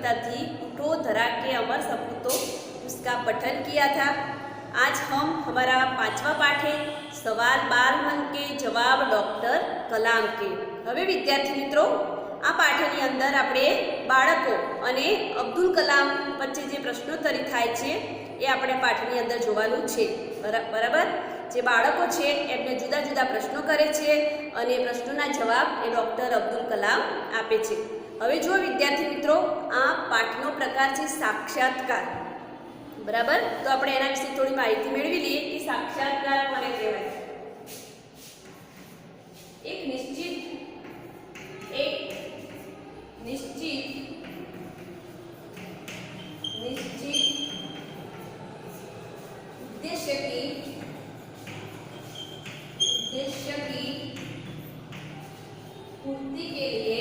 कविता थी उठो धरा के अमर सपूतो, उसका पठन किया था। आज हम हमारा 5वां पाठ है सवाल बाल मन के जवाब डॉक्टर कलाम के। હવે વિદ્યાર્થી મિત્રો આ પાઠની અંદર આપણે બાળકો અને અબ્દુલ કલામ વચ્ચે જે પ્રશ્નોત્તરી થાય છે એ આપણે પાઠની અંદર જોવાનું છે। બરાબર, જે બાળકો છે એમને જુદા જુદા પ્રશ્નો કરે છે અને પ્રશ્નોના જવાબ એ ડૉક્ટર અબ્દુલ કલામ આપે છે। હવે જો વિદ્યાર્થી મિત્રો આ પાઠનો પ્રકાર છે સાક્ષાત્કાર। બરાબર, તો આપણે એના વિશે થોડી માહિતી મેળવી લઈએ કે સાક્ષાત્કાર કોને કહેવાય। એક નિશ્ચિત उद्देश्य की पूर्ति के लिए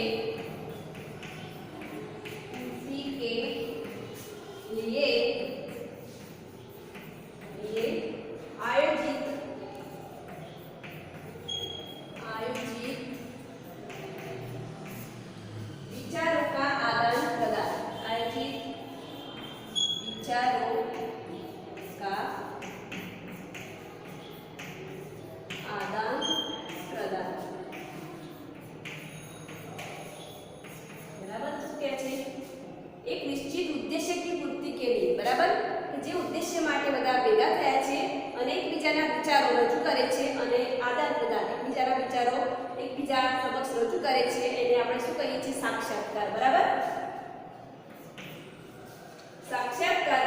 आयोजित विचारों का आदान प्रदान, आयोजित विचारों का आदान प्रदान। बराबर, શું કહે છે? એક નિશ્ચિત ઉદ્દેશ્ય की पूर्ति के लिए, બરાબર, કે જે ઉદ્દેશ્ય માટે બધા ભેગા થયા છે અને એકબીજાના વિચારો રજૂ કરે છે અને આદાન પ્રદાન, એકબીજાના વિચારો એકબીજા સમક્ષ રજૂ કરે છે એને આપણે શું કહીએ છીએ? સાક્ષાત્કાર। બરાબર, साक्षात्कार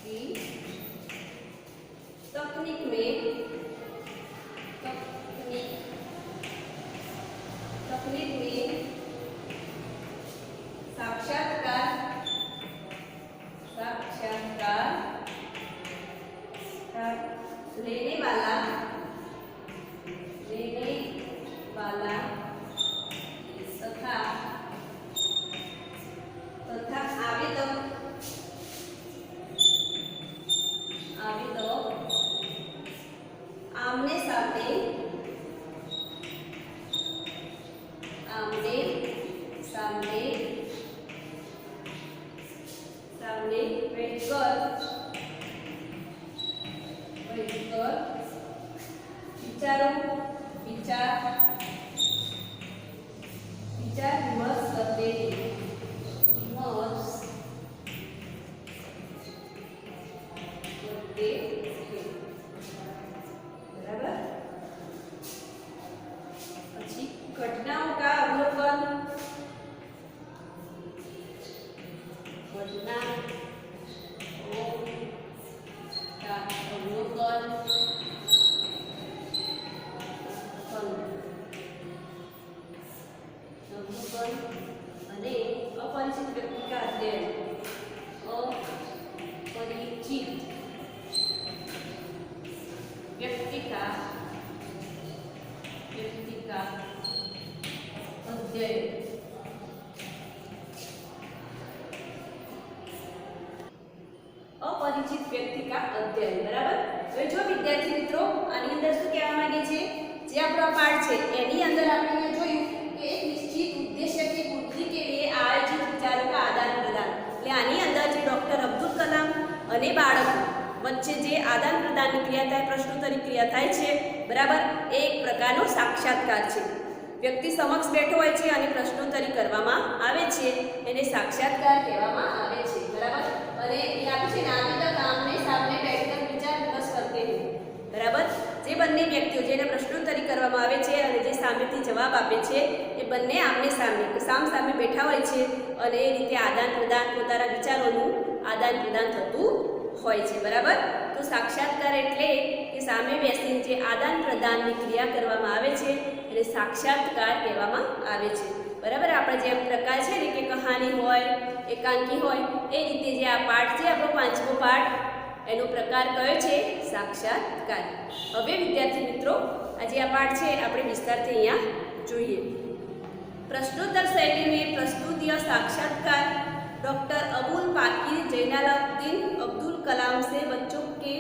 की तकनीक में साक्षात्कार लेने वाला तथा आवेदक आमने सामने बैठकर विचार विमर्श करते हैं। बराबर, अच्छी घटनाओं का अवलोकन, અને अपरिचित व्यक्ति का अध्ययन, अपरिचित व्यक्ति का अध्ययन। अपरिचित व्यक्ति का अध्ययन। बराबर, હવે જો વિદ્યાર્થી મિત્રો આની અંદર શું કહેવા માંગે છે, જે આપણો પાઠ છે એની અંદર આપણે જોયું કે એક નિશ્ચિત ઉદ્દેશ્ય की पूर्ति के लिए आयोजित विचारों का आदान प्रदान, એટલે આની અંદર જે ડોક્ટર અબ્દુલ કલામ અને બાળકો વચ્ચે જે આદાન પ્રદાનની ક્રિયા થાય, પ્રશ્નોત્તરી ક્રિયા થાય છે, બરાબર, એ એક પ્રકારનો સાક્ષાત્કાર છે। વ્યક્તિ સમક્ષ બેઠો હોય છે અને પ્રશ્નોત્તરી કરવામાં આવે છે એને સાક્ષાત્કાર કહેવામાં આવે છે। બરાબર, અને એ આપે છે આવેદક આમને સામને બેઠકર વિચાર વિમર્શ કરતે हैं। બરાબર, જે બંને વ્યક્તિઓ જેને પ્રશ્નોત્તરી કરવામાં આવે છે અને જે સામેથી જવાબ આપે છે એ બંને આમને સામે બેઠા હોય છે અને એ રીતે આદાન પ્રદાન, પોતાના વિચારોનું આદાન પ્રદાન થતું હોય છે। બરાબર, તો સાક્ષાત્કાર એટલે કે સામે બેસીને જે આદાન પ્રદાનની ક્રિયા કરવામાં આવે છે એને સાક્ષાત્કાર કહેવામાં આવે છે। બરાબર, આપણે જેમ પ્રકાર છે ને કે કહાની હોય, એકાંકી હોય, એ રીતે જે આ પાઠ છે આપણો 5મો પાઠ એનો પ્રકાર કયો છે? સાક્ષાત્કાર। હવે વિદ્યાર્થી મિત્રો આજે આ પાઠ છે આપણે વિસ્તારથી અહીંયા જોઈએ। प्रश्नोत्तर शैली में प्रस्तुत यह साक्षात्कार डॉक्टर अबुल पाकिर जैनालाब्दीन अब्दुल कलाम से बच्चों के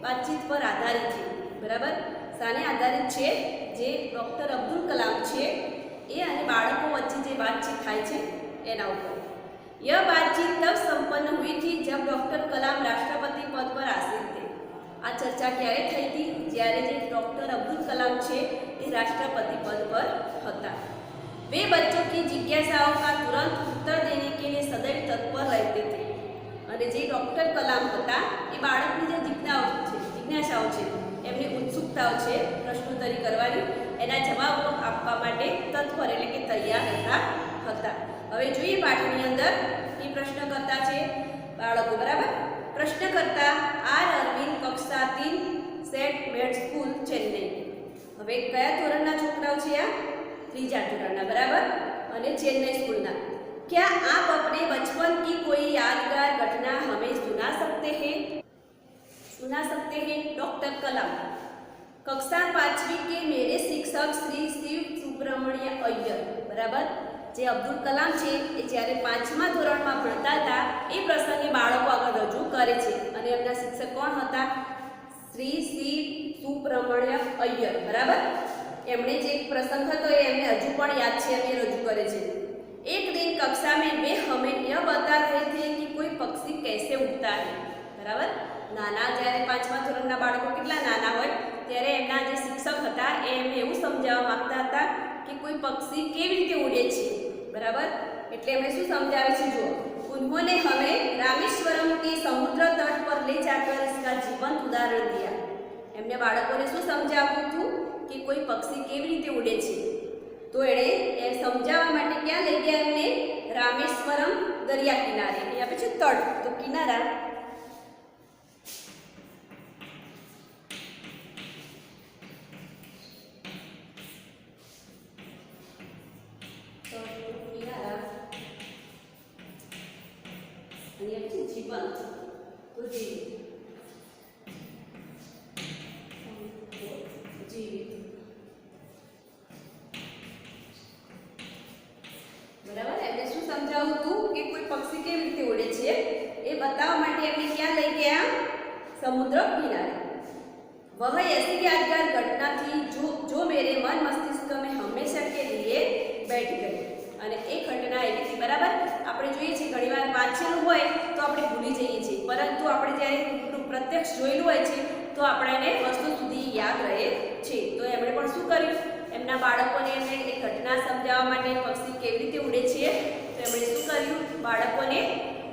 बातचीत पर आधारित है। बराबर, શાને આધારિત છે? જે ડૉક્ટર અબ્દુલ કલામ છે એ અને બાળકો વચ્ચે જે વાતચીત થાય છે એના ઉપર। यह बातचीत तब संपन्न हुई थी जब डॉक्टर कलाम राष्ट्रपति पद पर आसीन थे। आ चर्चा क्यारे थई थी? ज्यारे जे डॉक्टर अब्दुल कलाम छे ए राष्ट्रपति पद पर हता। वे बच्चों की जिज्ञासाओं का तुरंत उत्तर देने के लिए सदैव तत्पर रहते थे। અને જે ડૉક્ટર કલામ હતા એ બાળકની જે જિજ્ઞાસાઓ છે એમની ઉત્સુકતાઓ છે પ્રશ્નોત્તરી કરવાની એના જવાબો આપવા માટે તત્પર એટલે કે તૈયાર હતા। હવે જોઈએ પાઠની અંદર એ પ્રશ્નકર્તા છે બાળકો, બરાબર। પ્રશ્નકર્તા આર અરવિંદ, કક્ષા 3, સેટ મેડ સ્કૂલ, ચેન્નઈ। હવે કયા ધોરણના છોકરાઓ છે? આ ત્રીજા ધોરણના, બરાબર, અને ચેન્નઈ સ્કૂલના। क्या आप अपने बचपन की कोई यादगार घटना हमें सुना सकते हैं? डॉक्टर कलाम। कक्षा 5वीं के मेरे शिक्षक श्री शिव सुब्रमण्य अय्यर, बराबर। जे अब्दुल कलाम છે એ જ્યારે 5મા ધોરણમાં ભણતા હતા એ પ્રસંગે બાળકો આગળ રજૂ કરે છે અને એમના શિક્ષક કોણ હતા? શ્રી શિવ સુબ્રમણ્ય અય્યર, બરાબર। એમણે જે પ્રસંગ હતો એ એમને હજુ પણ યાદ છે અને રજૂ કરે છે। एक दिन कक्षा में वे हमें यह बता रहे थे कि कोई पक्षी कैसे उड़ता है, बराबर। नाना જ્યારે 5મા ધોરણના બાળકો કેટલા નાના હોય ત્યારે એમના જે શિક્ષક હતા એ એમને એવું સમજાવવા માંગતા હતા કે કોઈ પક્ષી કેવી રીતે ઉડે છે, બરાબર। એટલે એમણે શું સમજાવે છે? જો उन्होंने हमें रामेश्वरम के समुद्र तट पर ले जाकर इसका जीवंत उदाहरण दिया। એમને બાળકોને શું સમજાવવું હતું કે કોઈ પક્ષી કેવી રીતે ઉડે છે? તો એણે એ સમજાવવા માટે ક્યાં લઈ ગયા એમને? રામેશ્વરમ દરિયા કિનારે, એ આપે છે તટ, તો કિનારા। જીવંત, તો જીવિત, બરાબર। એમને શું સમજાવવું હતું કે કોઈ પક્ષી કેવી રીતે ઉડે છે એ બતાવવા માટે એમને ક્યાં લઈ ગયા? સમુદ્ર કિનારે। वह ऐसी यादगार घटना थी जो मेरे मन मस्तिष्क में हमेशा के लिए बैठ गई। અને એ ઘટના એવી હતી, બરાબર। આપણે જોઈએ છીએ ઘણીવાર વાંચેલું હોય તો આપણે ભૂલી જઈએ છીએ, પરંતુ આપણે જ્યારે પ્રત્યક્ષ જોયેલું હોય છે તો આપણને વર્ષો સુધી યાદ રહે છે। તો એમણે પણ શું કર્યું? એમના બાળકોને એમને એ ઘટના સમજાવવા માટે પક્ષી કેવી રીતે ઉડે છે તો એમણે શું કર્યું? બાળકોને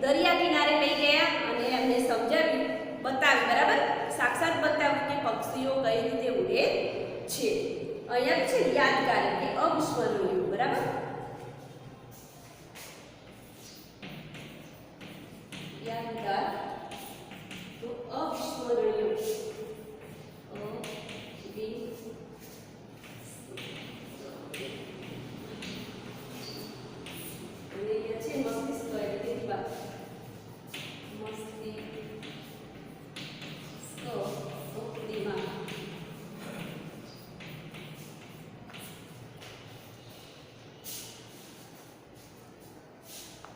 દરિયા કિનારે લઈ ગયા અને એમને સમજાવ્યું, બતાવ્યું, બરાબર, સાક્ષાત બતાવ્યું કે પક્ષીઓ કઈ રીતે ઉડે છે। અહીંયા છે યાદગાર કે અવિસ્મરણીય, બરાબર। यादगार तो अविस्मरणीय, मस्तिष्क दिमाग।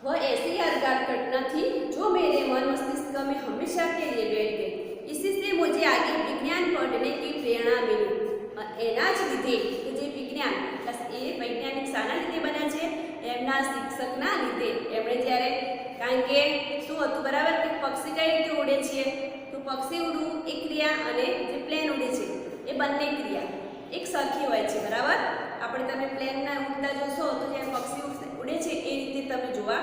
वह ऐसी यादगार घटना थी जो मेरे मन मस्तिष्क में हमेशा के लिए बैठ गई। इसी से मुझे आगे विज्ञान पढ़ने की प्रेरणा मिली। एना ज लीधे के जे विज्ञान ए वैज्ञानिक शाना लीधे बन्या छे? एमना शिक्षकना लीधे। एमणे ज्यारे कारण के शुं हतुं, बराबर, के पक्षी कई रीते उड़े छे तो पक्षी उड़વું एक क्रिया અને જે પ્લેન ઉડે છે એ બંને ક્રિયા એક સરખી હોય છે, બરાબર। આપણે તમે પ્લેનના ઉડતા જોશો તો જ્યારે પક્ષી ઉડે છે એ રીતે તમે જોવા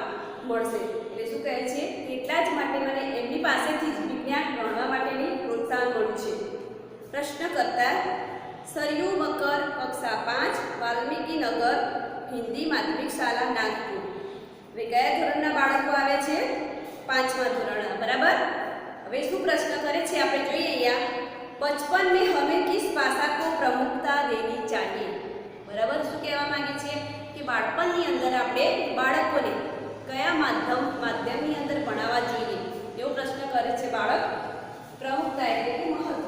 મળશે। એટલે શું કહે છે? એટલા જ માટે મને એમની પાસેથી જ વિજ્ઞાન ભણવા માટેની પ્રોત્સાહન મળ્યું છે। પ્રશ્નકર્તા સરયુ મકર, કક્ષા 5, વાલ્મીકી નગર હિન્દી માધ્યમિક શાળા, નાગપુર। હવે કયા ધોરણના બાળકો આવે છે? 5મા ધોરણના, બરાબર। હવે શું પ્રશ્ન કરે છે આપણે જોઈએ અહીંયા। बचपन में हमें किस भाषा को प्रमुखता देनी चाहिए, बराबर। શું કહેવા માંગે છે કે બાળપણની અંદર આપણે બાળકોને કયા માધ્યમની અંદર ભણાવવા જોઈએ એવો પ્રશ્ન કરે છે બાળક। પ્રમુખતા એટલે કે મહત્વ।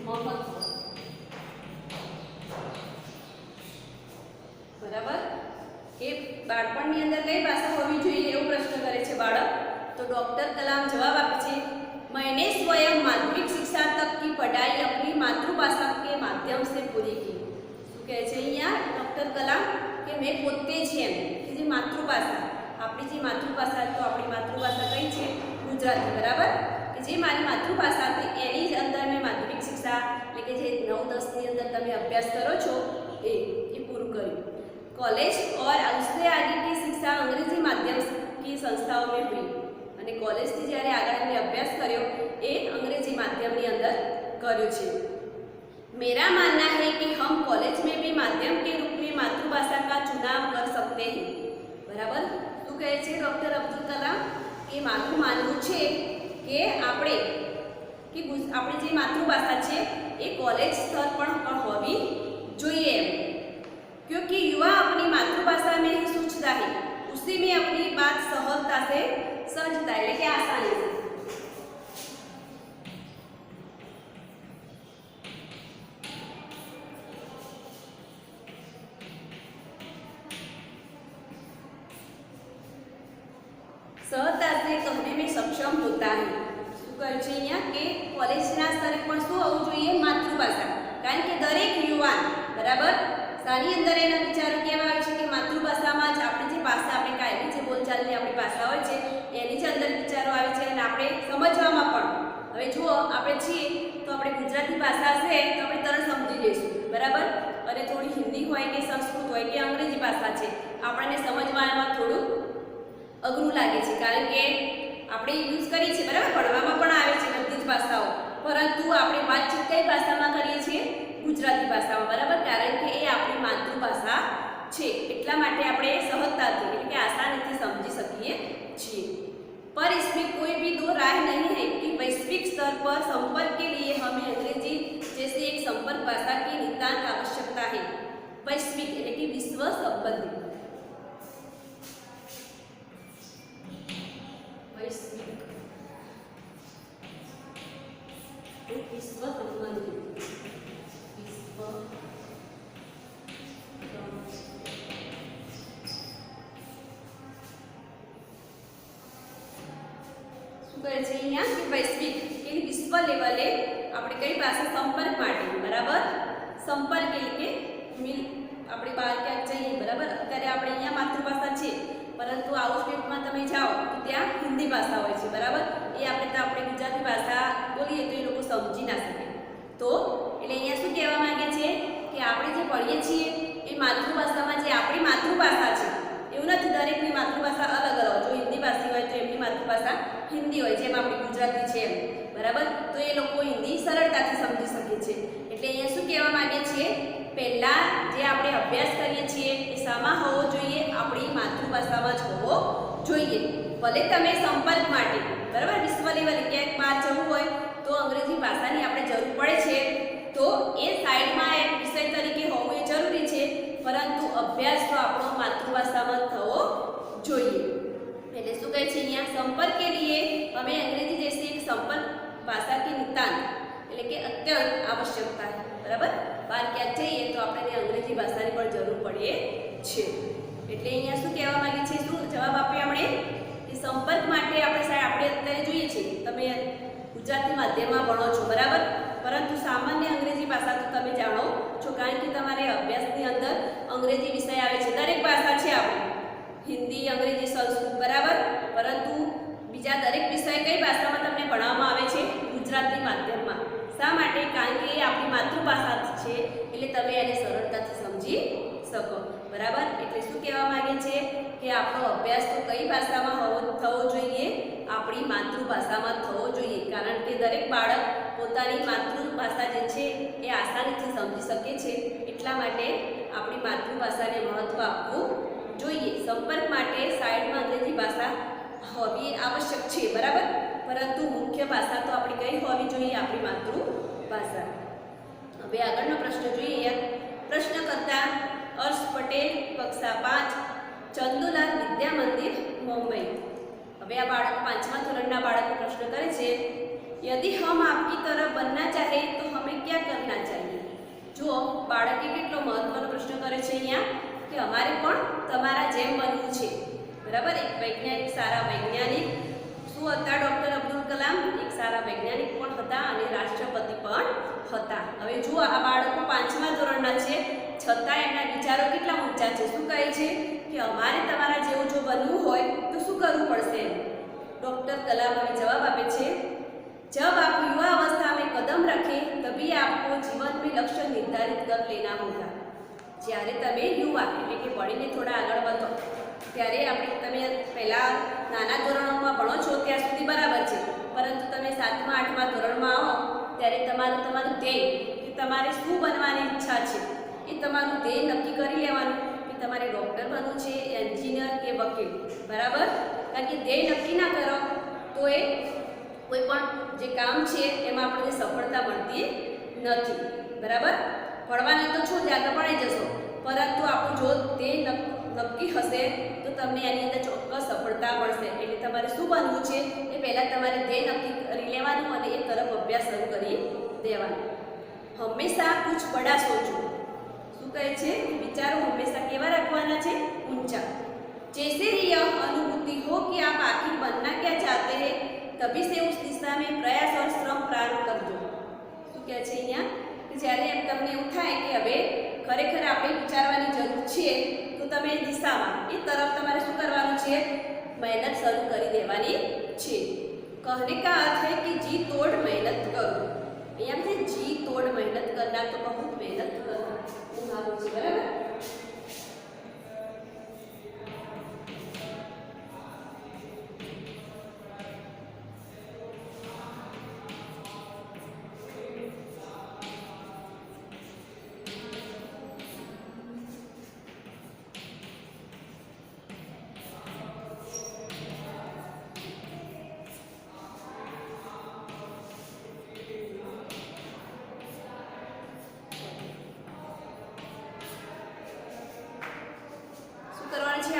મહત્વ, બરાબર। કે બાળપણની અંદર કઈ ભાષા હોવી જોઈએ એવો પ્રશ્ન કરે છે બાળક, તો ડૉક્ટર કલામ જવાબ આપે છે, मैंने स्वयं माध्यमिक शिक्षा तक की पढ़ाई अपनी मातृभाषा के माध्यम से पूरी की। શું કહે છે અહીંયા ડૉક્ટર કલામ કે મેં પોતે જ એમ કે જે માતૃભાષા આપણી જે માતૃભાષા, તો આપણી માતૃભાષા કઈ છે? ગુજરાતી, બરાબર, કે જે મારી માતૃભાષા હતી એની જ અંદર મેં માધ્યમિક શિક્ષા એટલે કે જે 9-10ની અંદર તમે અભ્યાસ કરો છો એ પૂરું કર્યું। कॉलेज और उससे आगे की शिक्षा अंग्रेजी माध्यम की संस्थाओं में हुई અને કોલેજથી જ્યારે આગળ મેં અભ્યાસ કર્યો એ અંગ્રેજી માધ્યમની અંદર કર્યો છે। मेरा मानना है कि हम कॉलेज में भी माध्यम के रूप में मातृभाषा का चुनाव कर सकते हैं। बराबर, શું કહે છે ડૉક્ટર અબ્દુલ કલામ કે મારું માનવું છે કે આપણે જે માતૃભાષા છે એ કોલેજ સ્તર પર હોવી જોઈએ એમ, क्योंकि युवा अपनी मातृभाषा में ही सोचता है, उसी में अपनी बात सहजता से समझता है, लेकिन आसानी से। सहजता से कहने में सक्षम होता है। શું કહે છે અહીંયા કે કોલેજના સ્તરે પણ શું હોવું જોઈએ? માતૃભાષા, કારણ કે દરેક યુવાન, બરાબર, સાની અંદર એના વિચારો કેવા આવે છે કે માતૃભાષામાં જ આપણી જે ભાષા, આપણે કાયમી જે બોલચાલની આપણી ભાષા હોય છે એની જ અંદર વિચારો આવે છે અને આપણે સમજવામાં પણ, હવે જુઓ આપણે છીએ તો આપણે ગુજરાતી ભાષા હશે તો આપણે તરત સમજી લઈશું, બરાબર, અને થોડી હિન્દી હોય કે સંસ્કૃત હોય કે અંગ્રેજી ભાષા છે આપણને સમજવામાં થોડું અઘરું લાગે છે, કારણ કે આપણે યુઝ કરીએ છીએ, બરાબર, ભણવામાં પણ આવે છે બધી જ ભાષાઓ, પરંતુ આપણે વાતચીત કઈ ભાષામાં કરીએ છીએ? ગુજરાતી ભાષામાં, બરાબર, કારણ કે એ આપણી માતૃભાષા છે, એટલા માટે આપણે સહજતાથી એટલે કે આસાનીથી સમજી શકીએ છીએ। पर इसमें कोई भी दो राय नहीं है कि वैश्विक स्तर पर संपर्क के लिए हमें अंग्रेजी जैसे एक संपर्क भाषा की नितांत आवश्यकता है। वैश्विक એટલે કે વિશ્વ સંબંધી, वैश्विक विश्व संबंधी, શું કહે છે અહીંયા કે વૈશ્વિક કે વિશ્વ લેવલે આપણે કઈ ભાષા સંપર્ક માટે, બરાબર, સંપર્ક એટલે કે આપણે બહાર ક્યાંક જઈએ, બરાબર, અત્યારે આપણે અહીંયા માતૃભાષા છે પરંતુ આઉટ સ્ટેટમાં તમે જાઓ તો ત્યાં હિન્દી ભાષા હોય છે, બરાબર, એ આપણે ગુજરાતી ભાષા બોલીએ તો એ લોકો સમજી ના શકે, તો એટલે અહીંયા શું કહેવા માંગે છે કે આપણે જે ભણીએ છીએ એ માતૃભાષામાં જે આપણી માતૃભાષા છે એવું નથી, દરેકની માતૃભાષા અલગ અલગ, જો હિન્દી ભાષી હોય તો એમની માતૃભાષા હિન્દી હોય, જેમ આપણી ગુજરાતી છે એમ, બરાબર, તો એ લોકો હિન્દી સરળતાથી સમજી શકે છે। એટલે અહીંયા શું કહેવા માંગે છે, પહેલાં જે આપણે અભ્યાસ કરીએ છીએ એ શામાં હોવો જોઈએ? આપણી માતૃભાષામાં જ હોવો જોઈએ, ભલે તમે સંપર્ક માટે, બરાબર, વિશ્વ લેવલે ક્યાંક બહાર જવું હોય તો અંગ્રેજી ભાષાની આપણે જરૂર પડે છે, તો એ સાઈડમાં એક વિષય તરીકે હોવું એ જરૂરી છે, પરંતુ અભ્યાસ તો આપણો માતૃભાષામાં થવો જોઈએ। એટલે શું કહે છે અહીંયા, સંपर्क के लिए हमें अंग्रेजी जैसी एक संपर्क भाषा की नितांत એટલે કે અત્યંત આવશ્યકતા है, બરાબર, બહાર ક્યાંક જઈએ તો આપણે અંગ્રેજી ભાષાની પણ જરૂર પડે છે। એટલે અહીંયા શું કહેવા માંગે છે, શું જવાબ આપ્યો આપણે કે સંપર્ક માટે આપણે અત્યારે જોઈએ છીએ તમે ગુજરાતી માધ્યમમાં ભણો છો, બરાબર, પરંતુ સામાન્ય અંગ્રેજી ભાષા તો તમે જાણો છો, કારણ કે તમારે અભ્યાસની અંદર અંગ્રેજી વિષય આવે છે, દરેક ભાષા છે આપણી, હિન્દી, અંગ્રેજી, સંસ્કૃત, બરાબર, પરંતુ બીજા દરેક વિષય કઈ ભાષામાં તમને ભણાવવામાં આવે છે? ગુજરાતી માધ્યમમાં। શા માટે? કારણ કે એ આપણી માતૃભાષા છે એટલે તમે એને સરળતાથી સમજી શકો, બરાબર। એટલે શું કહેવા માંગે છે કે આપણો અભ્યાસ તો કઈ ભાષામાં થવો જોઈએ? આપણી માતૃભાષામાં થવો જોઈએ, કારણ કે દરેક બાળક પોતાની માતૃભાષા જે છે એ આસાનીથી સમજી શકે છે, એટલા માટે આપણી માતૃભાષાને મહત્ત્વ આપવું જોઈએ। સંપર્ક માટે સાઈડમાં અંગ્રેજી ભાષા હોવી આવશ્યક છે, બરાબર, પરંતુ મુખ્ય ભાષા તો આપણી કઈ હોવી જોઈએ? આપણી માતૃભાષા। હવે આગળનો પ્રશ્ન જોઈએ, પ્રશ્નકર્તા હર્ષ પટેલ, કક્ષા 5, ચંદુલાલ વિદ્યા મંદિર, મુંબઈ। હવે આ બાળક 5મા ધોરણના બાળકો પ્રશ્ન કરે છે, यदि हम आपकी तरह बनना चाहे तो हमें क्या करना चाहिए? જો બાળકે કેટલો મહત્વનો પ્રશ્ન કરે છે અહીંયા કે અમારે પણ તમારા જેમ બનવું છે, બરાબર. એક વૈજ્ઞાનિક, સારા વૈજ્ઞાનિક શું હતા? ડૉક્ટર અબ્દુલ કલામ એક સારા વૈજ્ઞાનિક પણ હતા અને રાષ્ટ્રપતિ પણ હતા. હવે જુઓ, આ બાળકો 5મા ધોરણના છે, છતાં એમના વિચારો કેટલા ઊંચા છે. શું કહે છે કે અમારે તમારા જેવું જો બનવું હોય તો શું કરવું પડશે? डॉक्टर कलाम हमें जवाब आपे छे, जब आप युवा अवस्था में कदम रखें तभी आपको जीवन में लक्ष्य निर्धारित कर लेना होगा. જ્યારે તમે યુવા એટલે કે ભણીને થોડા આગળ વધો ત્યારે આપણે તમે પહેલાં નાના ધોરણોમાં ભણો છો ત્યાં સુધી બરાબર છે, પરંતુ તમે 7મા 8મા ધોરણમાં આવો ત્યારે તમારું ધ્યેય કે તમારે શું બનવાની ઈચ્છા છે એ તમારું ધ્યેય નક્કી કરી લેવાનું કે તમારે ડૉક્ટર બનવું છે, એન્જિનિયર કે વકીલ, બરાબર. કારણ કે ધ્યેય નક્કી ના કરો તો એ કોઈ પણ જે કામ છે એમાં આપણને સફળતા મળતી નથી, બરાબર. ભણવાના તો છો જ, આગળ ભણી જશો, પરંતુ આપણું જો ધ્યેય નક્કી હશે તો તમને એની અંદર ચોક્કસ સફળતા મળશે. એટલે તમારે શું બનવું છે એ પહેલાં તમારે ધ્યેય નક્કી કરી લેવાનું અને એ તરફ અભ્યાસ શરૂ કરી દેવાનો. હંમેશા કુછ બડા સોચો. શું કહે છે? વિચારો હંમેશા કેવા રાખવાના છે? ઊંચા. जैसे ही यह अनुभूति हो कि आप आखिर बनना क्या चाहते हैं तभी से उस दिशा में प्रयास और श्रम प्रारंभ कर दो. શું કહે છે અહીંયા કે જ્યારે એમ તમને એવું થાય કે હવે ખરેખર આપણે વિચારવાની જરૂર છે તો તમે એ દિશામાં એ તરફ તમારે શું કરવાનું છે? મહેનત શરૂ કરી દેવાની છે. कहने का अर्थ है कि जी तोड़ मेहनत करो. અહીંયા છે जी तोड़ मेहनत करना, तो बहुत मेहनत करना ઉનાળો છે, બરાબર.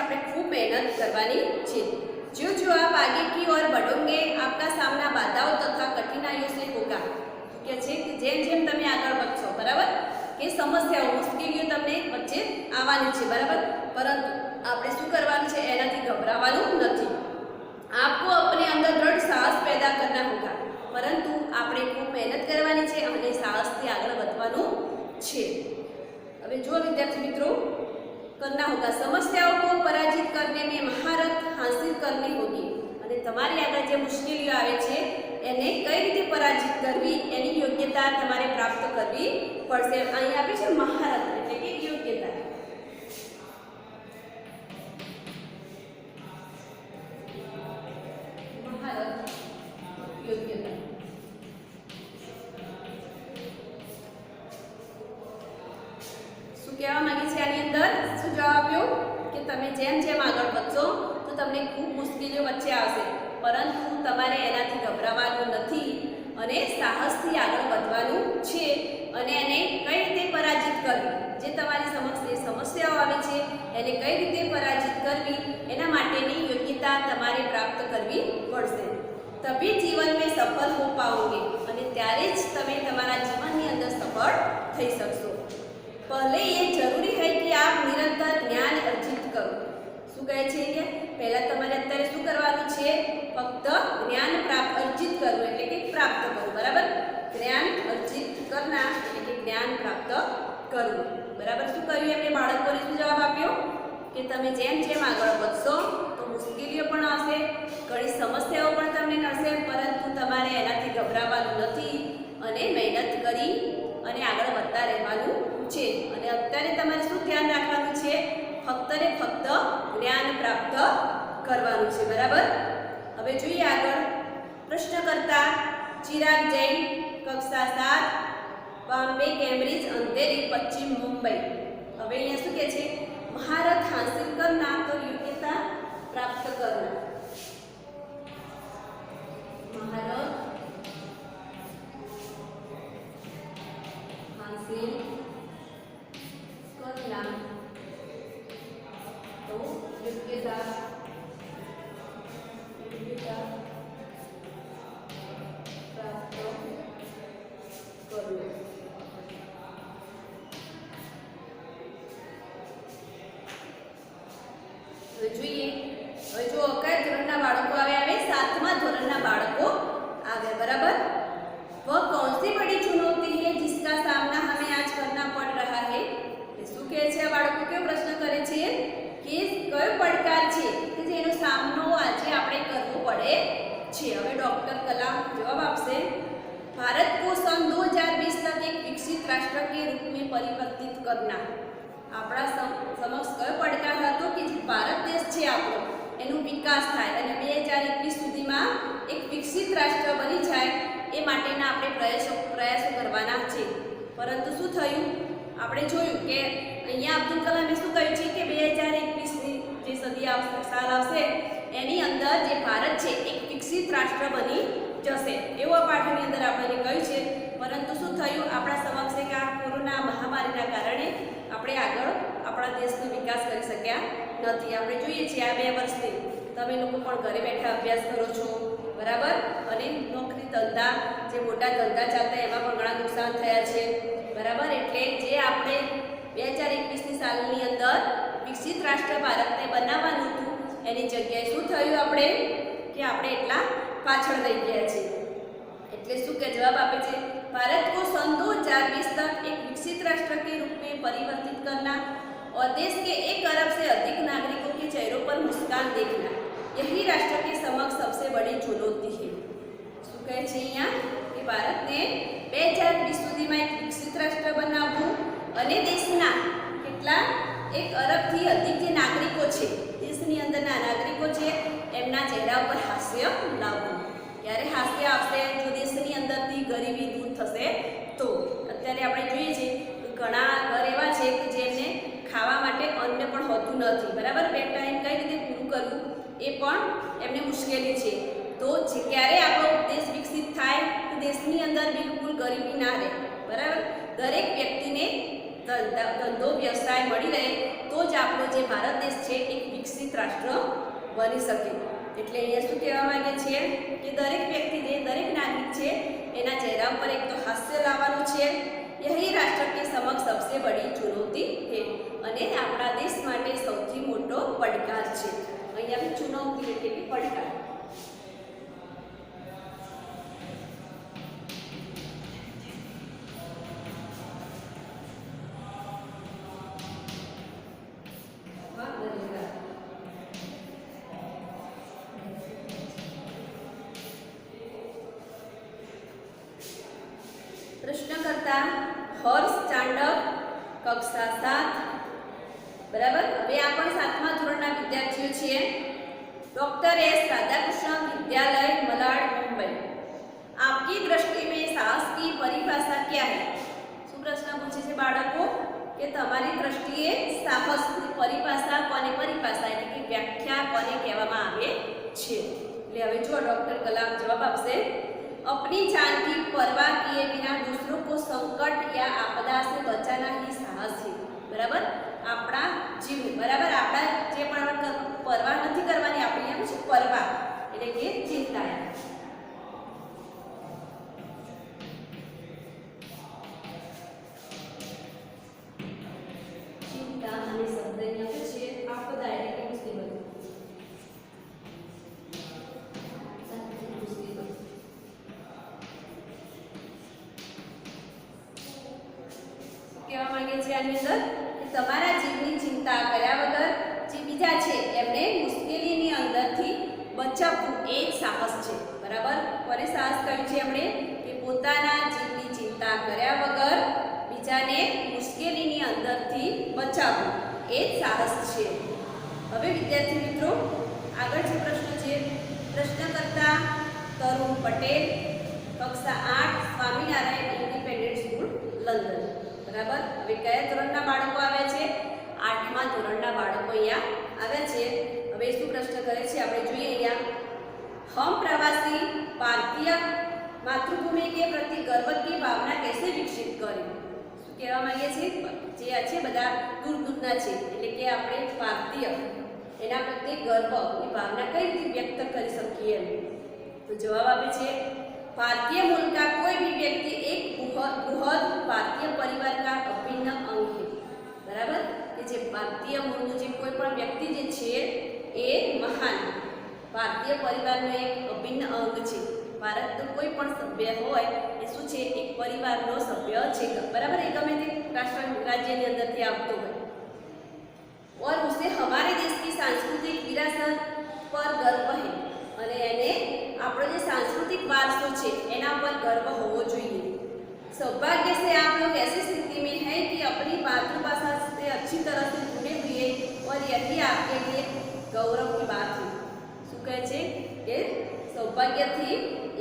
આપણે ખૂબ મહેનત કરવાની છે. जो जो आप आगे की ओर बढ़ोगे आपका सामना बाधाओं तथा कठिनाइयों से होगा. કે છે કે જેમ જેમ તમે આગળ વધશો, બરાબર, કે સમસ્યાઓ, મુશ્કેલીઓ તમને વચ્ચે આવવાની છે, બરાબર, પરંતુ આપણે શું કરવાનું છે? એનાથી ગભરાવાનું નથી. आपको अपने अंदर दृढ़ साहस पैदा करना होगा. પરંતુ આપણે ખૂબ મહેનત કરવાની છે અને સાહસથી આગળ વધવાનું છે. હવે જો વિદ્યાર્થી મિત્રો, करना होगा, समस्याओं को पराजित करने में महारत हासिल करनी होगी. અને તમારી આગળ જે મુશ્કેલીઓ આવે છે એને કઈ રીતે પરાજિત કરવી એની યોગ્યતા તમારે પ્રાપ્ત કરવી પડશે. અહીં આપે છે મહારત એટલે કે યોગ્યતા. મહારત, યોગ્યતા. શું કહેવા માંગે છે આની અંદર? શું જવાબ આપ્યો કે તમે જેમ જેમ આગળ વધશો તો તમને ખૂબ મુશ્કેલીઓ વચ્ચે આવશે, પરંતુ તમારે એનાથી ગભરાવાનું નથી અને સાહસથી આગળ વધવાનું છે અને એને કઈ રીતે પરાજિત કરવી, જે તમારી સમક્ષ જે સમસ્યાઓ આવે છે એને કઈ રીતે પરાજિત કરવી એના માટેની યોગ્યતા તમારે પ્રાપ્ત કરવી પડશે. તभी જીવન में સફળ હો પાઓગે. અને ત્યારે જ તમે તમારા જીવનની અંદર સફળ થઈ શકશો. पहले ये जरूरी है कि आप निरंतर ज्ञान अर्जित करो. શું કહે છે કે પહેલા તમારે અત્યારે શું કરવાનું છે? ફક્ત જ્ઞાન અર્જિત કરવું એટલે કે પ્રાપ્ત કરવું, બરાબર. જ્ઞાન અર્જિત કરના એટલે કે જ્ઞાન પ્રાપ્ત કરવું, બરાબર. શું કહ્યું એમને? બાળકોને શું જવાબ આપ્યો કે તમે જેમ જેમ આગળ વધશો તો મુશ્કેલીઓ પણ આવશે, ઘણી સમસ્યાઓ પણ તમને નડશે, પરંતુ તમારે એનાથી ગભરાવાનું નથી અને મહેનત કરી અને આગળ વધતા રહેવાનું છે. અને અત્યારે તમારે શું ધ્યાન રાખવાનું છે? ફક્ત ને ફક્ત જ્ઞાન પ્રાપ્ત કરવાનું છે, બરાબર. હવે જોઈએ આગળ. પ્રશ્નકર્તા ચિરાગ જૈન, કક્ષા 7, બોમ્બે, કેમ્બ્રિજ, અંધેરી, પશ્ચિમ મુંબઈ. હવે અહીંયા શું કહે છે? મહારત હાસિલ કરના, તો યોગ્યતા પ્રાપ્ત કરના. મહારત हासिल करना, तो योग्यता प्राप्त करना. હવે જોઈએ, હવે જો કયા ધોરણના બાળકો આવે 7મા ધોરણના બાળકો આવે, બરાબર। वह कौन सी बड़ी चुनौती है जिसका सामना हमें आज करना पड़ रहा है। શું કહે છે આ બાળકો, કેવો પ્રશ્ન કરે છે કે કયો પડકાર છે કે જેનો સામનો આજે આપણે કરવો પડે છે। હવે ડોક્ટર કલામ જવાબ આપશે, भारत को सन 2020 तक एक विकसित राष्ट्र के रूप में परिवर्तित करना। આપણા સમક્ષ કયો પડકાર હતો કે ભારત દેશ છે આપણો એનો વિકાસ થાય અને 2021 સુધીમાં એક વિકસિત રાષ્ટ્ર બની જાય એ માટેના આપણે પ્રયાસો કરવાના છે। પરંતુ શું થયું, આપણે જોયું કે અહીંયા અબ્દુલ કલામે શું કહ્યું છે કે 2021ની જે સદી આવશે, સાલ આવશે એની અંદર જે ભારત છે એક વિકસિત રાષ્ટ્ર બની જશે એવું આ પાઠની અંદર આપણને કહ્યું છે। પરંતુ શું થયું, આપણા સમક્ષ એક આ કોરોના મહામારીના કારણે આપણે આગળ આપણા દેશનો વિકાસ કરી શક્યા નથી। આપણે જોઈએ છીએ આ 2 વર્ષથી તમે લોકો પણ ઘરે બેઠા અભ્યાસ કરો છો, બરાબર, અને નોકરી ધંધા જે મોટા ધંધા ચાલતા એમાં પણ ઘણા નુકસાન થયા છે, બરાબર। એટલે જે આપણે 2021ની સાલની અંદર વિકસિત રાષ્ટ્ર ભારતને બનાવવાનું હતું એની જગ્યાએ શું થયું આપણે કે આપણે એટલા પાછળ રહી ગયા છે। એટલે શું કે જવાબ આપે છે, भारत को सन 2020 तक एक विकसित राष्ट्र के रूप में परिवर्तित करना और देश के 1 अरब से अधिक नागरिकों के चेहरों पर मुस्कान देखना, यही राष्ट्र के समक्ष सबसे बड़ी चुनौती है। શું કહે છે અહીંયા કે ભારતને 2020 સુધીમાં એક વિકસિત રાષ્ટ્ર બનાવવું અને દેશના કેટલા 1 અરબથી અધિક જે નાગરિકો છે, દેશની અંદરના નાગરિકો છે એમના ચહેરા ઉપર હાસ્ય લાવવું। ત્યારે હાસ્ય આવશે જો દેશની અંદરથી ગરીબી દૂર થશે તો। અત્યારે આપણે જોઈએ છે ઘણા ઘર એવા છે કે જેમને ખાવા માટે અન્ન પણ હોતું નથી, બરાબર, 2 ટાઈમ કઈ રીતે પૂરું કરવું એ પણ એમને મુશ્કેલી છે। તો ક્યારે આપણો દેશ વિકસિત થાય તો દેશની અંદર બિલકુલ ગરીબી ના રહે, બરાબર, દરેક વ્યક્તિને ધંધો વ્યવસાય મળી રહે તો જ આપણો જે ભારત દેશ છે એક વિકસિત રાષ્ટ્ર બની શકે। એટલે અહીંયા શું કહેવા માંગે છે કે દરેક વ્યક્તિને, દરેક નાગરિક છે એના ચહેરા ઉપર એક તો હાસ્ય લાવવાનું છે। यही राष्ट्र के समक्ष सबसे बड़ी चुनौती है અને આપણા દેશ માટે સૌથી મોટો પડકાર છે। અહીંયા ચુનૌતી એટલે કે પડકાર। પ્રશ્નકર્તા હર્ષ ચાંડક, કક્ષા 7, બરાબર। હવે આ પણ 7મા ધોરણના વિદ્યાર્થીઓ છીએ। डॉक्टर एस राधाकृष्ण विद्यालय मलाड मुंबई। आपकी दृष्टि में साहस की परिभाषा क्या है। શું પ્રશ્ન પૂછે છે બાળકો કે તમારી દ્રષ્ટિએ સાહસની પરિભાષા કોને, પરિભાષા એટલે કે વ્યાખ્યા કોને કહેવામાં આવે છે। એટલે હવે જો ડોક્ટર કલામ જવાબ આપશે, अपनी जान की परवाह किए बिना दूसरों को संकट या आपदा से बचाना ही साहस है। बराबर, આપણા જીવ, બરાબર, આપણા જે પણ પરવાહ નથી કરવાની, આપણી એમ છે પરવાહ એટલે કે ચિંતા। ચિંતા અને શબ્દની આપણે છે આપદા એટલે કે મુસીબત। કહેવા માંગે છે આની અંદર કે તમારા જીવની ચિંતા કર્યા વગર જે બીજા છે એમને મુશ્કેલીની અંદરથી બચાવવું એ જ સાહસ છે। બરાબર, કોને સાહસ કહ્યું છે આપણે કે પોતાના જીવની ચિંતા કર્યા વગર બીજાને મુશ્કેલીની અંદરથી બચાવવું એ જ સાહસ છે। હવે વિદ્યાર્થી મિત્રો આગળ જે પ્રશ્ન છે, પ્રશ્નકર્તા તરુણ પટેલ, કક્ષા 8, સ્વામિનારાયણ ઇન્ડિપેન્ડન્ટ સ્કૂલ, લંડન। બરાબર, હવે કયા ધોરણના બાળકો આવે છે? 8મા ધોરણના બાળકો અહીંયા આવે છે। હવે શું પ્રશ્ન કરે છે આપણે જોઈએ અહીંયા, हम प्रवासी भारतीय मातृभूमि के प्रति गर्व की भावना कैसे विकसित करें। શું કહેવા માંગે છે, જે આ છે બધા દૂર દૂરના છે એટલે કે આપણે ભારતીય એના પ્રત્યે ગર્વની ભાવના કઈ રીતે વ્યક્ત કરી શકીએ। તો જવાબ આપે છે, भारतीय मूल का कोई भी व्यक्ति एक बृहद भारतीय परिवार का अभिन्न अंग है। बराबर, कि જે ભારતીય મૂળનું જે કોઈ પણ વ્યક્તિ જે છે એ મહાન ભારતીય પરિવારનો એક અભિન્ન અંગ છે. ભારતનો કોઈ પણ સભ્ય હોય એ શું છે, એક પરિવારનો સભ્ય છે, બરાબર. એ ગમે તે રાજ્યની અંદરથી આવતો હોય. और उसे हमारे देश की सांस्कृतिक विरासत पर गर्व है અને એને આપણો જે सांस्कृतिक वारसो છે એના પર गर्व હોવો જોઈએ. सौभाग्य से आप लोग ऐसी स्थिति में हैं कि अपनी मातृभाषा से अच्छी तरह से जुड़े हुए और यही आपके लिए गौरव की बात है. શું કહે છે કે સૌભાગ્યથી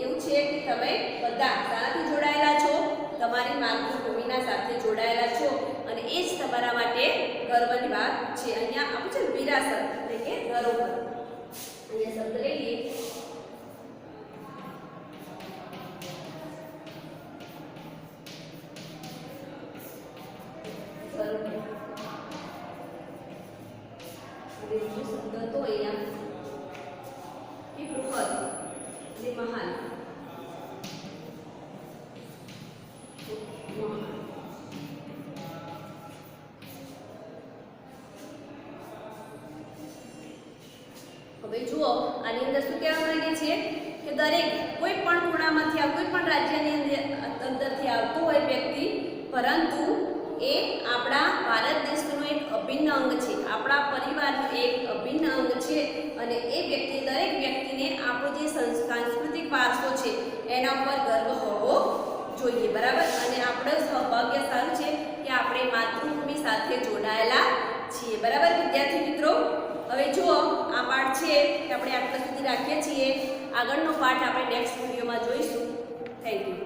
એવું છે કે તમે બધા સારાથી જોડાયેલા છો, તમારી માતૃભૂમિના સાથે જોડાયેલા છો અને એ જ તમારા માટે ગર્વની વાત છે. અહીંયા આપણે છે વિરાસત એટલે કે ધરોહર. અહીંયા શબ્દ લઈએ શબ્દ તો અહીંયા કે બૃહદ એટલે મહાન. હવે જુઓ આની અંદર શું કહેવા માંગે છે કે દરેક કોઈ પણ ખૂણામાંથી કોઈ પણ રાજ્યની અંદરથી આવતો હોય વ્યક્તિ, પરંતુ એ આપણા ભારત દેશનો એક અભિન્ન અંગ છે, આપણા પરિવારનો એક અભિન્ન અંગ છે અને એ વ્યક્તિ દરેક વ્યક્તિને આપણો જે સાંસ્કૃતિક વારસો છે એના ઉપર ગર્વ હોવો જોઈએ, બરાબર. અને આપણો સૌભાગ્ય સારું છે કે આપણે માતૃભૂમિ સાથે જોડાયેલા છીએ, બરાબર વિદ્યાર્થી મિત્રો. હવે જુઓ આ પાઠ છે કે આપણે આટલા સુધી રાખીએ છીએ. આગળનો પાઠ આપણે નેક્સ્ટ વિડીયોમાં જોઈશું. Thank you.